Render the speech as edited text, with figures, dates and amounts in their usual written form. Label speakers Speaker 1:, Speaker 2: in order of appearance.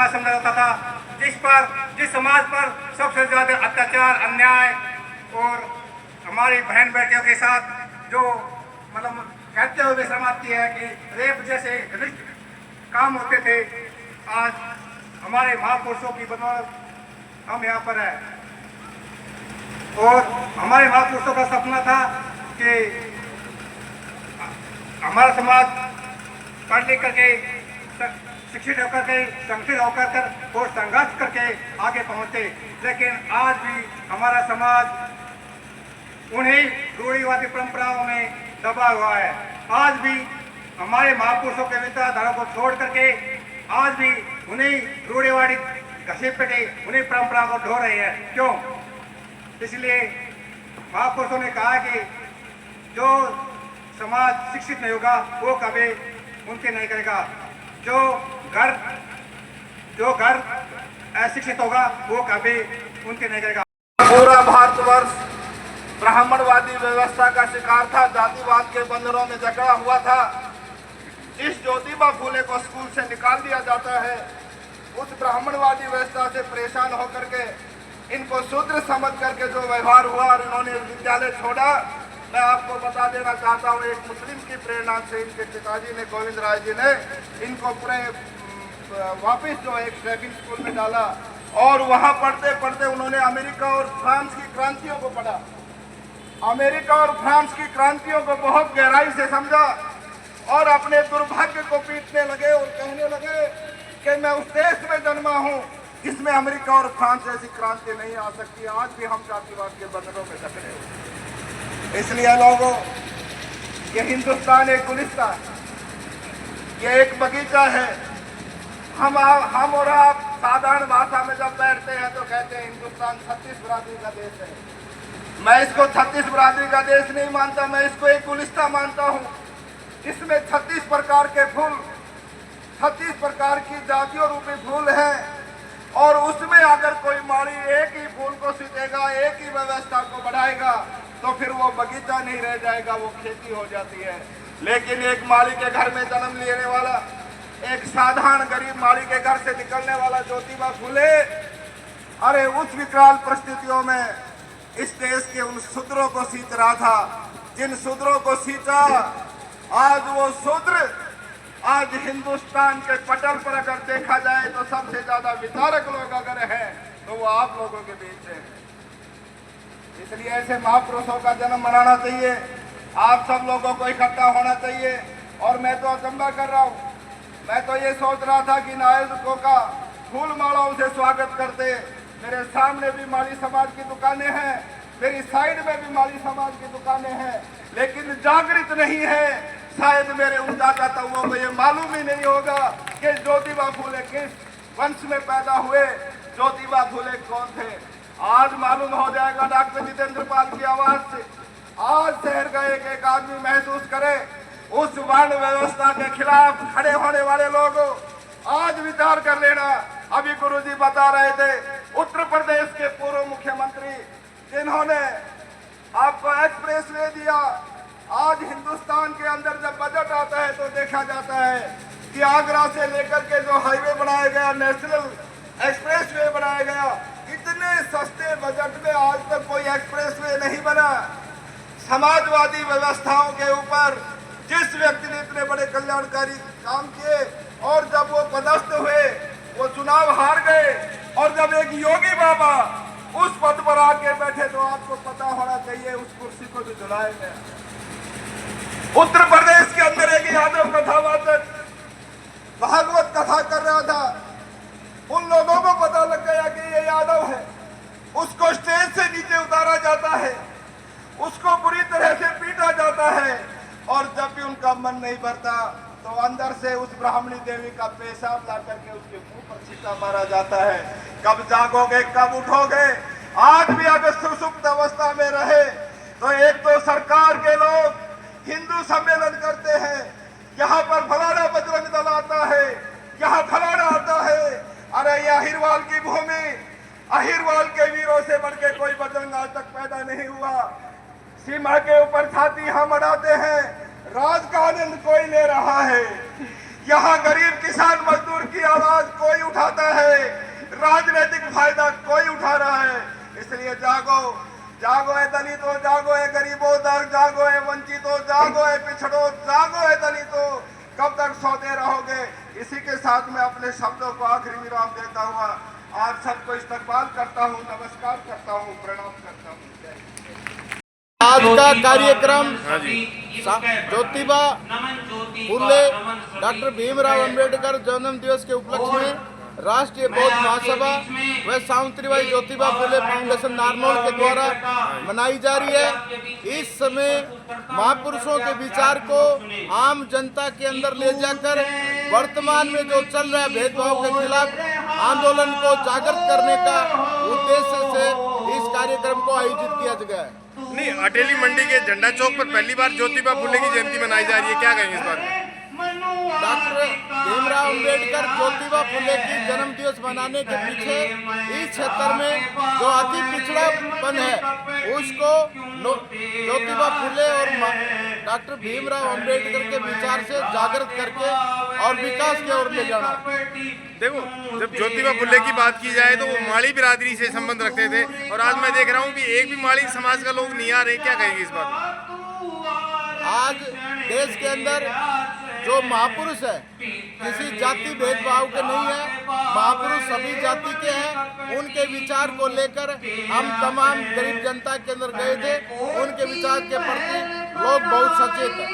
Speaker 1: समाज समझा जाता था, जिस समाज पर सबसे ज्यादा अत्याचार, अन्याय और हमारी बहन बेटियों के साथ जो मतलब कहते हुए समाप्ति है कि रेप जैसे घनिष्ठ काम होते थे, आज हमारे महापुरुषों की बदौलत हम यहाँ पर है। और हमारे महापुरुषों का सपना था कि हमारा समाज पढ़ लिख करके, शिक्षित होकर के, संगठित होकर और संघर्ष करके आगे पहुंचे। लेकिन आज भी हमारा समाज उन्हीं रूढ़िवादी परंपराओं में दबा हुआ है। आज भी हमारे महापुरुषों के विचारधारा को छोड़ करके आज भी उन्हीं रूढ़िवादी घसीट पे उन्हीं परंपराओं को ढो रहे हैं। क्यों? इसलिए महापुरुषों ने कहा कि जो समाज शिक्षित नहीं होगा वो कभी उनके नहीं करेगा, जो घर अशिक्षित होगा वो कभी उनके नहीं करेगा।
Speaker 2: पूरा भारतवर्ष ब्राह्मणवादी व्यवस्था का शिकार था, जातिवाद के बंधनों में जकड़ा हुआ था। जिस ज्योतिबा फूले को स्कूल से निकाल दिया जाता है, उस ब्राह्मणवादी व्यवस्था से परेशान होकर के इनको शूद्र समझ करके जो व्यवहार हुआ और इन्होंने विद्यालय छोड़ा, मैं आपको बता देना चाहता हूँ, एक मुस्लिम की प्रेरणा से इनके पिताजी ने, गोविंद राय जी ने, इनको पूरे वापिस जो एक ड्राइविंग स्कूल में डाला और वहाँ पढ़ते पढ़ते उन्होंने अमेरिका और फ्रांस की क्रांतियों को पढ़ा, अमेरिका और फ्रांस की क्रांतियों को बहुत गहराई से समझा और अपने दुर्भाग्य को पीटने लगे और कहने लगे कि मैं उस देश में जन्मा हूँ जिसमें अमेरिका और फ्रांस जैसी क्रांति नहीं आ सकती। आज भी हम जातिवाद के बंधनों में जकड़े हुए। इसलिए लोगों, ये हिंदुस्तान एक गुलिस्तान, ये एक बगीचा है। हम और आप साधारण भाषा में जब बैठते हैं तो कहते हैं हिंदुस्तान 36 बिरादरी का देश है। मैं इसको 36 बिरादरी का देश नहीं मानता, मैं इसको एक गुलिस्ता मानता हूँ। इसमें 36 प्रकार के फूल, 36 प्रकार की जातियों रूपी फूल हैं और उसमें अगर कोई माली एक ही फूल को सींचेगा, एक ही व्यवस्था को बढ़ाएगा तो फिर वो बगीचा नहीं रह जाएगा, वो खेती हो जाती है। लेकिन एक माली के घर में जन्म लेने वाला, एक साधारण गरीब माली के घर से निकलने वाला ज्योतिबा फूले, अरे उस विकराल परिस्थितियों में इस देश के उन शूद्रों को सींच रहा था, जिन शूद्रों को सींचा। आज वो शूद्र आज हिंदुस्तान के पटल पर अगर देखा जाए तो सबसे ज्यादा विचारक लोग अगर हैं तो वो आप लोगों के बीच हैं। इसलिए ऐसे महापुरुषों का जन्म मनाना चाहिए, आप सब लोगों को इकट्ठा होना चाहिए। और मैं तो अचंभा कर रहा हूँ, मैं तो ये सोच रहा था कि नायकों का फूल मालाओं से स्वागत करते। मेरे सामने भी माली समाज की दुकानें हैं, मेरी साइड में भी माली समाज की दुकानें हैं, लेकिन जागृत नहीं है। शायद मेरे उन दादा ताऊओं को ये मालूम ही नहीं होगा कि ज्योतिबा फूले किस वंश में पैदा हुए, ज्योतिबा फूले कौन थे। आज मालूम हो जाएगा डॉक्टर जितेंद्र पाल की आवाज से। आज शहर का एक एक आदमी महसूस करे, उस वर्ण व्यवस्था के खिलाफ खड़े होने वाले लोगों, आज विचार कर लेना। अभी गुरुजी बता रहे थे, उत्तर प्रदेश के पूर्व मुख्यमंत्री जिन्होंने आपको एक्सप्रेस वे दिया। आज हिंदुस्तान के अंदर जब बजट आता है तो देखा जाता है कि आगरा से लेकर के जो हाईवे बनाया गया, नेशनल एक्सप्रेस वे बनाया गया, इतने सस्ते बजट में आज तक कोई एक्सप्रेस वे नहीं बना। समाजवादी व्यवस्थाओं के ऊपर जिस व्यक्ति ने इतने बड़े कल्याणकारी काम किए और जब वो पदस्थ हुए, वो चुनाव हार गए और जब एक योगी बाबा उस पद पर आके बैठे तो आपको पता होना चाहिए उस कुर्सी को भी जलाया गया। उत्तर प्रदेश के अंदर एक यादव कथावाचक भागवत कथा कर रहा था, उन लोगों को पता लग गया कि ये यादव है। उसको स्टेज से नीचे उतारा जाता है, उसको बुरी तरह से पीटा जाता है और जब भी उनका मन नहीं भरता तो अंदर से उस ब्राह्मणी देवी का पेशाब ला करके उसके मुंह पर छींटा मारा जाता है। कब जागोगे, कब उठोगे? आज भी अगर सुसुप्त अवस्था में रहे तो एक तो सरकार के लोग हिंदू सम्मेलन करते हैं, यहाँ पर फलाना बजरंग दल आता है, यहाँ फलाना आता है। अरे ये अहिरवाल की भूमि, अहिरवाल के वीरों से बढ़ के कोई बजरंग आज तक पैदा नहीं हुआ। सीमा के ऊपर छाती हम अड़ाते हैं, राज का आनंद कोई ले रहा है। यहाँ गरीब किसान मजदूर की आवाज कोई उठाता इसलिए जागो, जागो है दलितों, जागो है गरीबों, जागो है वंचितों, जागो है पिछड़ों, जागो है दलितों। कब तक सोते रहोगे? इसी के साथ मैं अपने शब्दों को आखिरी विराम देता हुआ आप सबको इस्तकबाल करता हूँ, नमस्कार करता हूँ, प्रणाम करता हूँ।
Speaker 3: आज का कार्यक्रम ज्योतिबा फुले डॉक्टर भीमराव अंबेडकर जन्म दिवस के उपलक्ष्य में राष्ट्रीय बौद्ध महासभा व सावित्रीबाई ज्योतिबा फुले फाउंडेशन नारनौल के द्वारा मनाई जा रही है। इस समय महापुरुषों के विचार को आम जनता के अंदर ले जाकर वर्तमान में जो चल रहा है भेदभाव के खिलाफ आंदोलन को जागृत करने का उद्देश्य से इस कार्यक्रम को आयोजित किया गया है।
Speaker 4: नहीं, अटेली मंडी के झंडा चौक पर पहली बार ज्योतिबा फुले की जयंती मनाई जा रही है, क्या कहेंगे इस बारे में?
Speaker 3: डॉक्टर भीमराव अंबेडकर ज्योतिबा फुले की जन्म दिवस मनाने के पीछे इस क्षेत्र में जो अति पिछड़ापन है उसको ज्योतिबा फुले और डॉक्टर भीमराव अंबेडकर के विचार से जागृत करके और विकास की ओर ले जाना।
Speaker 4: देखो, जब ज्योतिबा फुले की बात की जाए तो वो माड़ी बिरादरी से संबंध रखते थे और आज मैं देख रहा हूँ कि एक भी माड़ी समाज का लोग नहीं आ रहे, क्या कहेंगे इस बात में?
Speaker 3: आज देश के अंदर जो महापुरुष है किसी जाति भेदभाव के नहीं है, महापुरुष सभी जाति के हैं। उनके विचार को लेकर हम तमाम गरीब जनता के अंदर गए थे, उनके विचार के प्रति लोग बहुत सचेत हैं।